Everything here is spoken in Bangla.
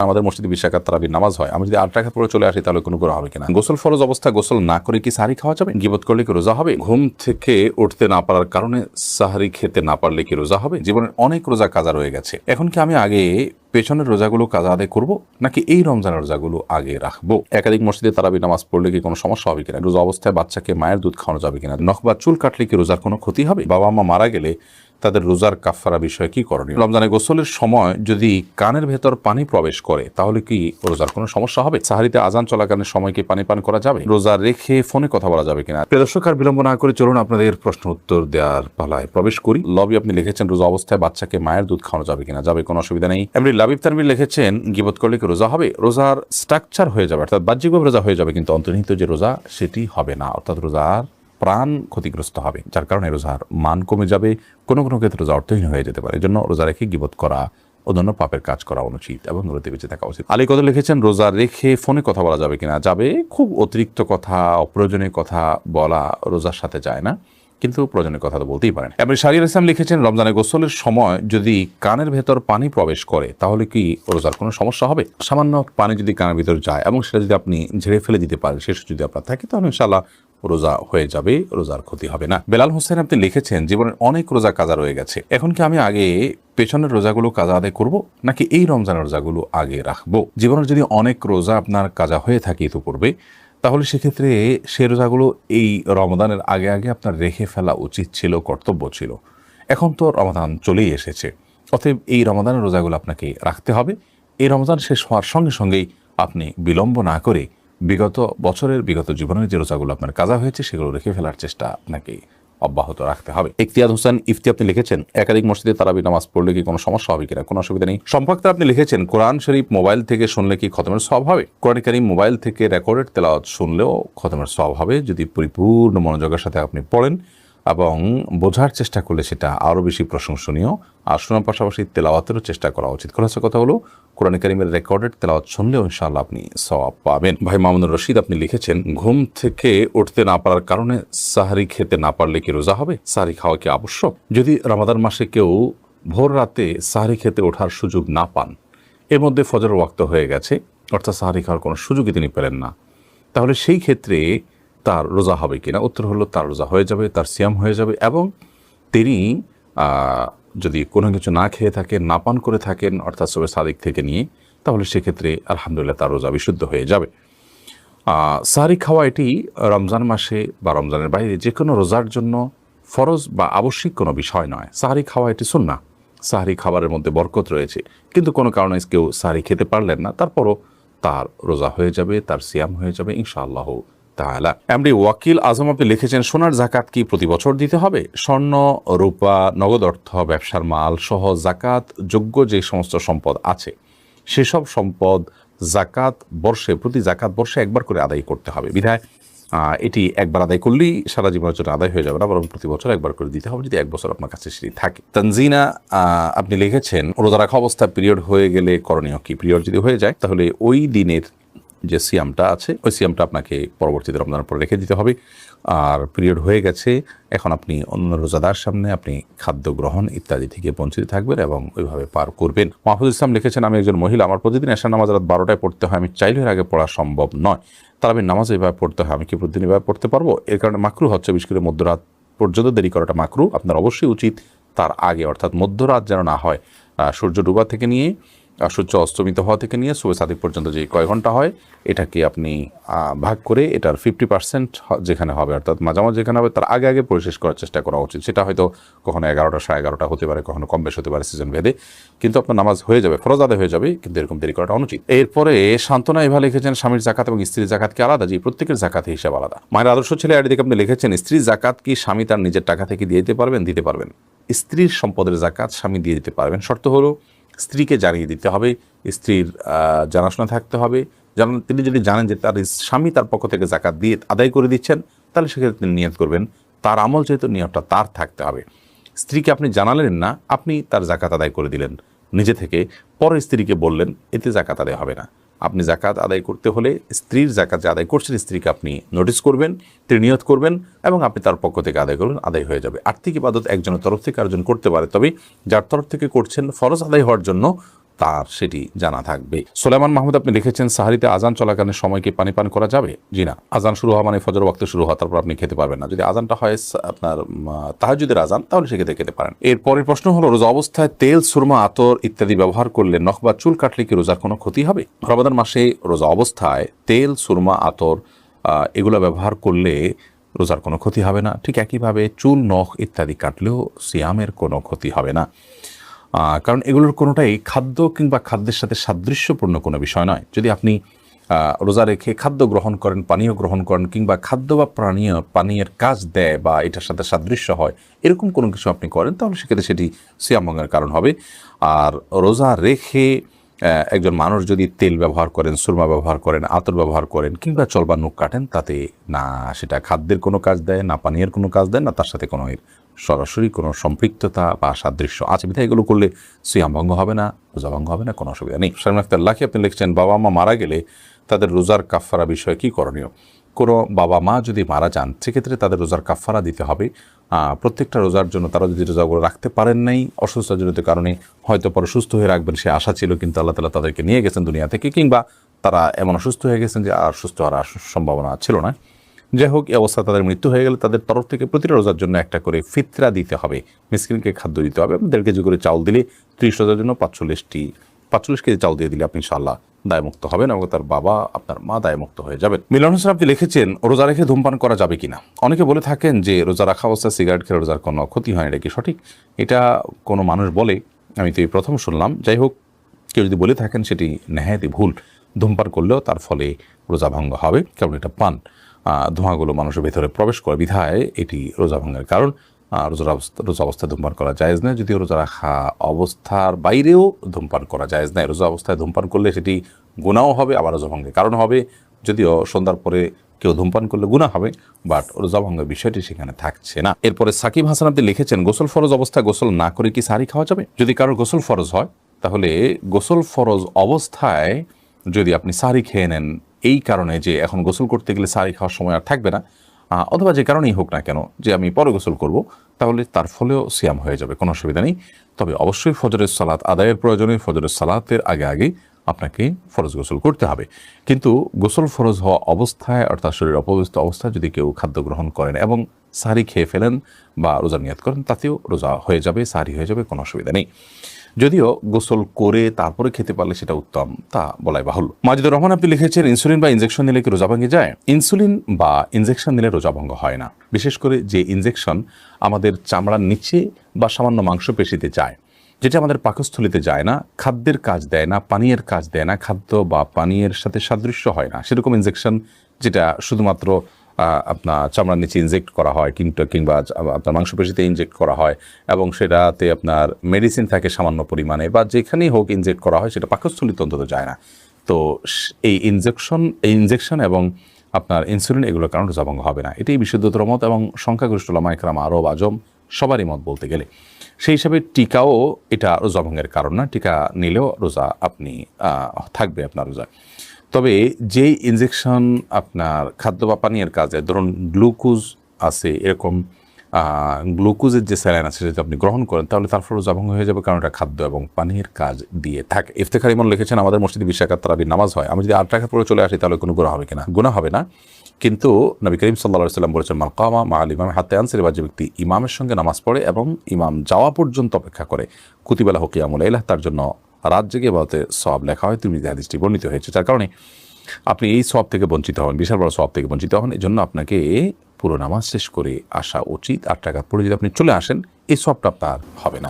আমাদের মসজিদে 20 রাকাত তারাবির নামাজ হয়, আমি যদি 8 রাকাত পড়ে চলে আসি তাহলে কোনো হবে কিনা? গোসল ফরজ অবস্থায় গোসল না করে কি সাহরি খাওয়া যাবে? গীবত করলে কি রোজা হবে? ঘুম থেকে উঠতে না পারার কারণে সাহরি খেতে না পারলে কি রোজা হবে? জীবনের অনেক রোজা কাজা রয়ে গেছে, এখন কি আমি আগে পেছনের রোজাগুলো কাজা আদায় করবো নাকি এই রমজানের রোজাগুলো আগে রাখবো? একাধিক মসজিদে তারাবি নামাজ পড়লে কি কোনো সমস্যা হবে কিনা? রোজা অবস্থায় বাচ্চাকে মায়ের দুধ খাওয়ানো যাবে কিনা? নখ বা চুল কাটলে কি রোজার কোনো ক্ষতি হবে? বাবা মা মারা গেলে তাদের রোজার কাফারা বিষয়ে কি করণীয়? রমজানে গোসলের সময় যদি কানের ভেতর পানি প্রবেশ করে তাহলে কি রোজার কোনো সমস্যা হবে? সাহারিতে আজান চলাকালীন সময় কি পানি পান করা যাবে? রোজা রেখে ফোনে কথা বলা যাবে কিনা? প্রিয় দর্শক, আর বিলম্ব না করে চলুন আপনাদের প্রশ্ন উত্তর দেওয়ার পালায় প্রবেশ করি। লবি আপনি লিখেছেন রোজা অবস্থায় বাচ্চাকে মায়ের দুধ খাওয়ানো যাবে কিনা? যাবে, কোনো অসুবিধা নেই। এমনি লাবিব তানভীর লিখেছেন গীবত করলে কি রোজা হবে? রোজার স্ট্রাকচার হয়ে যাবে, অর্থাৎ বাহ্যিকভাবে রোজা হয়ে যাবে, কিন্তু অন্তর্নিহিত যে রোজা সেটি হবে না, অর্থাৎ রোজার প্রাণ ক্ষতিগ্রস্ত হবে, যার কারণে রোজার মান কমে যাবে, কোনো কোনো ক্ষেত্রে রোজা অর্থহীন হয়ে যেতে পারে। এই জন্য রোজা রেখে গীবত করা, অন্যান্য পাপের কাজ করা অনুচিত এবং রোজে বেঁচে থাকা উচিত। আলী কদর লিখেছেন রোজা রেখে ফোনে কথা বলা যাবে কিনা? যাবে, খুব অতিরিক্ত কথা, অপ্রয়োজনীয় কথা বলা রোজার সাথে যায় না, কিন্তু প্রয়োজনীয় কথা তো বলতেই পারেন। এবার শাহরিয়ার ইসলাম লিখেছেন রমজানে গোসলের সময় যদি কানের ভেতর পানি প্রবেশ করে তাহলে কি রোজার কোনো সমস্যা হবে? সামান্য পানি যদি কানের ভিতর যায় এবং সেটা যদি আপনি ঝেড়ে ফেলে দিতে পারেন, শেষ যদি আপনার থাকে, তাহলে ইনশাআল্লাহ রোজা হয়ে যাবে, রোজার ক্ষতি হবে না। বেলাল হোসেন আপনি লিখেছেন জীবনের অনেক রোজা কাজা রয়ে গেছে, এখন কি আমি আগে পেছনের রোজাগুলো কাজা আদায় করব নাকি এই রমজানের রোজাগুলো আগে রাখবো? জীবনের যদি অনেক রোজা আপনার কাজা হয়ে থাকে ইতিপূর্বে, তাহলে সেক্ষেত্রে সে রোজাগুলো এই রমজানের আগে আগে আপনার রেখে ফেলা উচিত ছিল, কর্তব্য ছিল। এখন তো রমজান চলেই এসেছে, অতএব এই রমজানের রোজাগুলো আপনাকে রাখতে হবে। এই রমজান শেষ হওয়ার সঙ্গে সঙ্গেই আপনি বিলম্ব না করে বিগত বছরের, বিগত জীবনের যে রোজাগুলো আপনার কাজা হয়েছে সেগুলো রেখে ফেলার চেষ্টা আপনাকে অব্যাহত রাখতে হবে। ইফতিয়াদ হোসেন ইফতি আপনি লিখেছেন একাধিক মসজিদে তারাবি নামাজ পড়লে কি কোনো সমস্যা হবে কিনা? কোনো অসুবিধা নেই। সম্পর্কে আপনি লিখেছেন কোরআন শরীফ মোবাইল থেকে শুনলে কি খতমের সওয়াব হবে? কোরআন কারীম মোবাইল থেকে রেকর্ডেড তেলাওয়াত শুনলেও খতমের সওয়াব হবে, যদি পরিপূর্ণ মনোযোগের সাথে আপনি পড়েন এবং বোঝার চেষ্টা করলে সেটা আরও বেশি প্রশংসনীয়। আর শোনার পাশাপাশি তেলাওয়াতেরও চেষ্টা করা উচিত। খোলাসা কথা হলো কোরআন কারীমের রেকর্ডেড তেলাওয়াত শুনলেও ইনশাআল্লাহ আপনি সওয়াব পাবেন। ভাই মামুনুর রশিদ আপনি লিখেছেন ঘুম থেকে উঠতে না পারার কারণে সাহরি খেতে না পারলে কি রোজা হবে? সাহরি খাওয়া কি আবশ্যক? যদি রমাদান মাসে কেউ ভোর রাতে সাহরি খেতে ওঠার সুযোগ না পান, এর মধ্যে ফজরের ওয়াক্ত হয়ে গেছে, অর্থাৎ সাহরি খাওয়ার কোনো সুযোগই তিনি পেলেন না, তাহলে সেই ক্ষেত্রে তার রোজা হবে কিনা? উত্তর হলো তার রোজা হয়ে যাবে, তার সিয়াম হয়ে যাবে, এবং তিনি যদি কোনো কিছু না খেয়ে থাকেন, না পান করে থাকেন, অর্থাৎ সবে সাদিক থেকে নিয়ে, তাহলে সেক্ষেত্রে আলহামদুলিল্লাহ তার রোজা বিশুদ্ধ হয়ে যাবে। সাহরি খাওয়া এটি রমজান মাসে বা রমজানের বাইরে যে কোনো রোজার জন্য ফরজ বা আবশ্যিক কোনো বিষয় নয়। সাহরি খাওয়া এটি সুন্নাহ, সাহরি খাবারের মধ্যে বরকত রয়েছে, কিন্তু কোনো কারণে কেউ সাহরি খেতে পারলেন না, তারপরও তার রোজা হয়ে যাবে, তার সিয়াম হয়ে যাবে ইনশাআল্লাহ তাআলা। এমডি ওয়াকিল আজম আপনি লিখেছেন সোনার জাকাত কি প্রতি বছর দিতে হবে? স্বর্ণ, রূপা, নগদ অর্থ, ব্যবসার মাল সহ জাকাত যোগ্য যে সমস্ত সম্পদ আছে সেসব সম্পদ প্রতি জাকাত বর্ষে একবার করে আদায় করতে হবে। বিধায় এটি একবার আদায় করলেই সারা জীবনের জন্য আদায় হয়ে যাবে না, বরং প্রতি বছর একবার করে দিতে হবে, যদি এক বছর আপনার কাছে সেটি থাকে। তানজিনা আপনি লিখেছেন রোজা রাখা অবস্থায় পিরিয়ড হয়ে গেলে করণীয় কি? পিরিয়ড যদি হয়ে যায় তাহলে ওই দিনের যে সিয়ামটা আছে ওই সিয়ামটা আপনাকে পরবর্তীতে রমজানের পরে রেখে দিতে হবে। আর পিরিয়ড হয়ে গেছে, এখন আপনি অন্য রোজাদার সামনে আপনি খাদ্য গ্রহণ ইত্যাদি থেকে বঞ্চিত থাকবেন এবং ওইভাবে পার করবেন। মাহফুজ ইসলাম লিখেছেন আমি একজন মহিলা, আমার প্রতিদিন এশার নামাজ রাত 12টায় পড়তে হয়, আমি চাইলে এর আগে পড়া সম্ভব নয়, তারাবির নামাজ এইভাবে পড়তে হয়, আমি কি প্রতিদিন এভাবে পড়তে পারবো? এর কারণে মাকরু হচ্ছে, বিশেষ করে মধ্যরাত পর্যন্ত দেরি করাটা মাকরু। আপনার অবশ্যই উচিত তার আগে, অর্থাৎ মধ্যরাত যেন না হয়, সূর্য ডুবা থেকে নিয়ে সূর্য অস্তমিত হওয়া থেকে নিয়ে সুবে সাদিক পর্যন্ত যে কয় ঘন্টা হয়, এটাকে আপনি ভাগ করে এটার 50% যেখানে হবে, অর্থাৎ মাঝামাঝি যেখানে হবে তার আগে আগে পরিশেষ করার চেষ্টা করা উচিত। সেটা হয়তো কখনো 11টা, 11:30 হতে পারে, কখনো কম বেশ হতে পারে সিজন ভেদে, কিন্তু আপনার নামাজ হয়ে যাবে, ফরজ আদায় হয়ে যাবে, কিন্তু এরকম দেরি করাটা অনুচিত। এরপরে সান্ত্বনা এভাবে লিখেছেন স্বামীর জাকাত এবং স্ত্রীর জাকাত কি আলাদা? জি, প্রত্যেকের জাকাতের হিসাব আলাদা। মায়ের আদর্শ ছেলে আইডিকে আপনি লিখেছেন স্ত্রীর জাকাত কি স্বামী তার নিজের টাকা থেকে দিয়ে দিতে পারবেন? দিতে পারবেন। স্ত্রীর সম্পদের জাকাত স্বামী দিয়ে দিতে পারবেন, শর্ত হলো স্ত্রীকে জানিয়ে দিতে হবে, স্ত্রীর জানাশোনা থাকতে হবে। যেমন তিনি যদি জানেন যে তার স্বামী তার পক্ষ থেকে জাকাত দিয়ে আদায় করে দিচ্ছেন, তাহলে সেক্ষেত্রে তিনি নিয়ত করবেন, তার আমল যেহেতু নিয়তটা তার থাকতে হবে। স্ত্রীকে আপনি জানালেন না, আপনি তার জাকাত আদায় করে দিলেন নিজে থেকে, পরে স্ত্রীকে বললেন, এতে জাকাত আদায় হবে না। আপনি জাকাত আদায় করতে হলে স্ত্রীর জাকাত যে আদায় করছেন স্ত্রীকে আপনি নোটিস করবেন, তিনি নিয়ত করবেন এবং আপনি তার পক্ষ থেকে আদায় করবেন, আদায় হয়ে যাবে। আর্থিক ইবাদত একজনের তরফ থেকে আরেকজন করতে পারে, তবে যার তরফ থেকে করছেন ফরজ আদায় হওয়ার জন্য তার সেটি জানা থাকবে। সুলাইমান মাহমুদ আপনি লিখেছেন, সাহারিতে আজান চলাকালীন সময় কি পানি পান করা যাবে? জি না, আজান শুরু হওয়া মানে ফজর ওয়াক্ত শুরু হওয়া, তারপর আপনি খেতে পারবেন না। যদি আজানটা হয় আপনার তাহাজ্জুদের আজান, তাহলে সেক্ষেত্রে খেতে পারেন। এর পরের প্রশ্ন হলো, রোজা অবস্থায় তেল, সুরমা, আতর ইত্যাদি ব্যবহার করলে নখ বা চুল কাটলে কি রোজার কোনো ক্ষতি হবে? রমাদান মাসে রোজা অবস্থায় তেল, সুরমা, আতর এগুলো ব্যবহার করলে রোজার কোনো ক্ষতি হবে না। ঠিক একইভাবে চুল, নখ ইত্যাদি কাটলেও সিয়ামের কোনো ক্ষতি হবে না, কারণ এগুলোর কোনোটাই খাদ্য কিংবা খাদ্যের সাথে সাদৃশ্যপূর্ণ কোনো বিষয় নয়। যদি আপনি রোজা রেখে খাদ্য গ্রহণ করেন, পানীয় গ্রহণ করেন, কিংবা খাদ্য বা পানীয়ের কাজ দেয় বা এটার সাথে সাদৃশ্য হয়, এরকম কোনো কিছু আপনি করেন, তাহলে সেক্ষেত্রে সেটি সিয়াম ভঙ্গের কারণ হবে। আর রোজা রেখে একজন মানুষ যদি তেল ব্যবহার করেন, সুরমা ব্যবহার করেন, আতর ব্যবহার করেন, কিংবা চলবা নখ কাটেন, তাতে না সেটা খাদ্যের কোনো কাজ দেয়, না পানীয়ের কোনো কাজ দেয়, না তার সাথে কোনো সরাসরি কোনো সম্পৃক্ততা বা সাদৃশ্য আছে। বিধায় এগুলো করলে সিয়াম ভঙ্গ হবে না, রোজা ভঙ্গ হবে না, কোনো অসুবিধা নেই। শারমিন আক্তার লাকি আপনি লিখছেন, বাবা মা মারা গেলে তাদের রোজার কাফফারা বিষয়ে কী করণীয়? কোনো বাবা মা যদি মারা যান, সেক্ষেত্রে তাদের রোজার কাফফারা দিতে হবে। প্রত্যেকটা রোজার জন্য তারা যদি রোজাগুলো রাখতে পারেন নাই অসুস্থজনিত কারণে, হয়তো পরে সুস্থ হয়ে রাখবেন সে আশা ছিল, কিন্তু আল্লাহ তাআলা তাদেরকে নিয়ে গেছেন দুনিয়া থেকে, কিংবা তারা এমন অসুস্থ হয়ে গেছেন যে আর সুস্থ হওয়ার সম্ভাবনা ছিল না। যাই হোক, এই অবস্থা তাদের মৃত্যু হয়ে গেলে তাদের তরফ থেকে প্রতিটা রোজার জন্য একটা করে ফিতরা দিতে হবে, মিসকিনকে খাদ্য দিতে হবে। 1.5 কেজি করে চাউল দিলে 30 রোজার জন্য 45 কেজি চাউল দিয়ে দিলে আপনি ইনশাআল্লাহ দায়মুক্ত হবেন এবং তার বাবা, আপনার মা দায়মুক্ত হয়ে যাবেন। মিলন হোসেন আপনি লিখেছেন, রোজা রেখে ধূমপান করা যাবে কিনা? অনেকে বলে থাকেন যে রোজা রাখা অবস্থায় সিগারেট খেলে রোজার কোনো ক্ষতি হয় না, এটা কি সঠিক? এটা কোনো মানুষ বলে, আমি তো এই প্রথম শুনলাম। যাই হোক, কেউ যদি বলে থাকেন সেটি নেহায়েতই ভুল। ধূমপান করলেও তার ফলে রোজা ভঙ্গ হবে, কারণ এটা পান, ধোঁয়াগুলো মানুষের ভেতরে প্রবেশ করে, বিধায় এটি রোজা ভঙ্গের কারণ। রোজা অবস্থায় ধূমপান করা জায়েজ নয়, যদিও রোজা রাখা অবস্থার বাইরেও ধূমপান করা জায়েজ নয়। রোজা অবস্থায় ধূমপান করলে সেটি গুনাহও হবে, আবার রোজা ভঙ্গের কারণ হবে। যদিও সন্ধ্যার পরে কেউ ধূমপান করলে গুনাহ হবে, বাট রোজা ভঙ্গের বিষয়টি সেখানে থাকছে না। এরপরে সাকিব হাসান আপনি লিখেছেন, গোসল ফরজ অবস্থায় গোসল না করে কি সাহরি খাওয়া যাবে? যদি কারোর গোসল ফরজ হয়, তাহলে গোসল ফরজ অবস্থায় যদি আপনি সাহরি খেয়ে নেন, এই কারণে যে এখন গোসল করতে গেলে সাহরি খাওয়ার সময় আর থাকবে না, অথবা যে কারণেই হোক না কেন যে আমি পরে গোসল করব, তাহলে তার ফলেও সিয়াম হয়ে যাবে, কোনো অসুবিধা নেই। তবে অবশ্যই ফজরের সালাত আদায়ের প্রয়োজনে ফজরের সালাতের আগে আপনাকে ফরজ গোসল করতে হবে। কিন্তু গোসল ফরজ হওয়া অবস্থায়, অর্থাৎ শরীর অপবিত্র অবস্থায় যদি কেউ খাদ্য গ্রহণ করেন এবং সাহরি খেয়ে ফেলেন বা রোজা নিয়াত করেন, তাতেও রোজা হয়ে যাবে, সাহরি হয়ে যাবে, কোনো অসুবিধা নেই। যদিও গোসল করে তারপরে খেতে পারলে সেটা উত্তম, তা বলাই বাহুল্য। মাজিদুর রহমান আপনি লিখেছেন, ইনসুলিন বা ইনজেকশন নিলে কি রোজা ভেঙে যায়? ইনসুলিন বা ইনজেকশন নিলে রোজা ভঙ্গ হয় না। বিশেষ করে যে ইনজেকশন আমাদের চামড়ার নিচে বা সামান্য মাংসপেশিতে যায়, যেটা আমাদের পাকস্থলিতে যায় না, খাদ্যের কাজ দেয় না, পানীয়ের কাজ দেয় না, খাদ্য বা পানীয়ের সাথে সাদৃশ্য হয় না, সেরকম ইনজেকশন যেটা শুধুমাত্র আপনার চামড়ার নিচে ইনজেক্ট করা হয়, কিংবা আপনার মাংসপেশিতে ইনজেক্ট করা হয় এবং সেটাতে আপনার মেডিসিন থাকে সামান্য পরিমাণে, বা যেখানেই হোক ইনজেক্ট করা হয়, সেটা পাকস্থলিতে অন্তত যায় না। তো এই ইনজেকশন এবং আপনার ইনসুলিন এগুলোর কারণে রোজা ভঙ্গ হবে না, এটাই বিশুদ্ধতর মত এবং সংখ্যাগরিষ্ঠ উলামা ইকরাম, আরব আজম সবারই মত বলতে গেলে। সেই হিসাবে টিকাও এটা রোজা ভঙ্গের কারণ না, টিকা নিলেও রোজা আপনি থাকবে আপনার রোজা। তবে যেই ইনজেকশন আপনার খাদ্য বা পানীয়ের কাজে, ধরুন গ্লুকোজ আছে, এরকম গ্লুকোজের যে স্যালাইন আছে যদি আপনি গ্রহণ করেন, তাহলে তারপর রোজা ভঙ্গ হয়ে যাবে, কারণ এটা খাদ্য এবং পানীয়ের কাজ দিয়ে থাকে। ইফতেখার ইমন লিখেছেন, আমাদের মসজিদে 20 রাকাত তারাবির নামাজ হয়, আমি যদি 8 রাকাত পরে চলে আসি তাহলে কোনো গুনাহ হবে কিনা? গুনাহ হবে না, কিন্তু নবী করিম সাল্লাল্লাহু আলাইহি ওয়াসাল্লাম বলেছেন, মান কামা মা'আল ইমাম হাত্তা ইয়ানসিরিফা, যে ব্যক্তি ইমামের সঙ্গে নামাজ পড়ে এবং ইমাম যাওয়া পর্যন্ত অপেক্ষা করে, কুতিবা লাহু কিয়ামুল লাইল, তার জন্য রাত জেগে ইবাদতে সওয়াব লেখা হয়। তিরমিজি হাদিসটি বর্ণিত হয়েছে। যার কারণে আপনি এই সওয়াব থেকে বঞ্চিত হন, বিশাল বড় সওয়াব থেকে বঞ্চিত হন। এই জন্য আপনাকে পুরো নামাজ শেষ করে আসা উচিত। 8 রাকাত পড়ে যদি আপনি চলে আসেন, এই সওয়াবটা আপনার হবে না।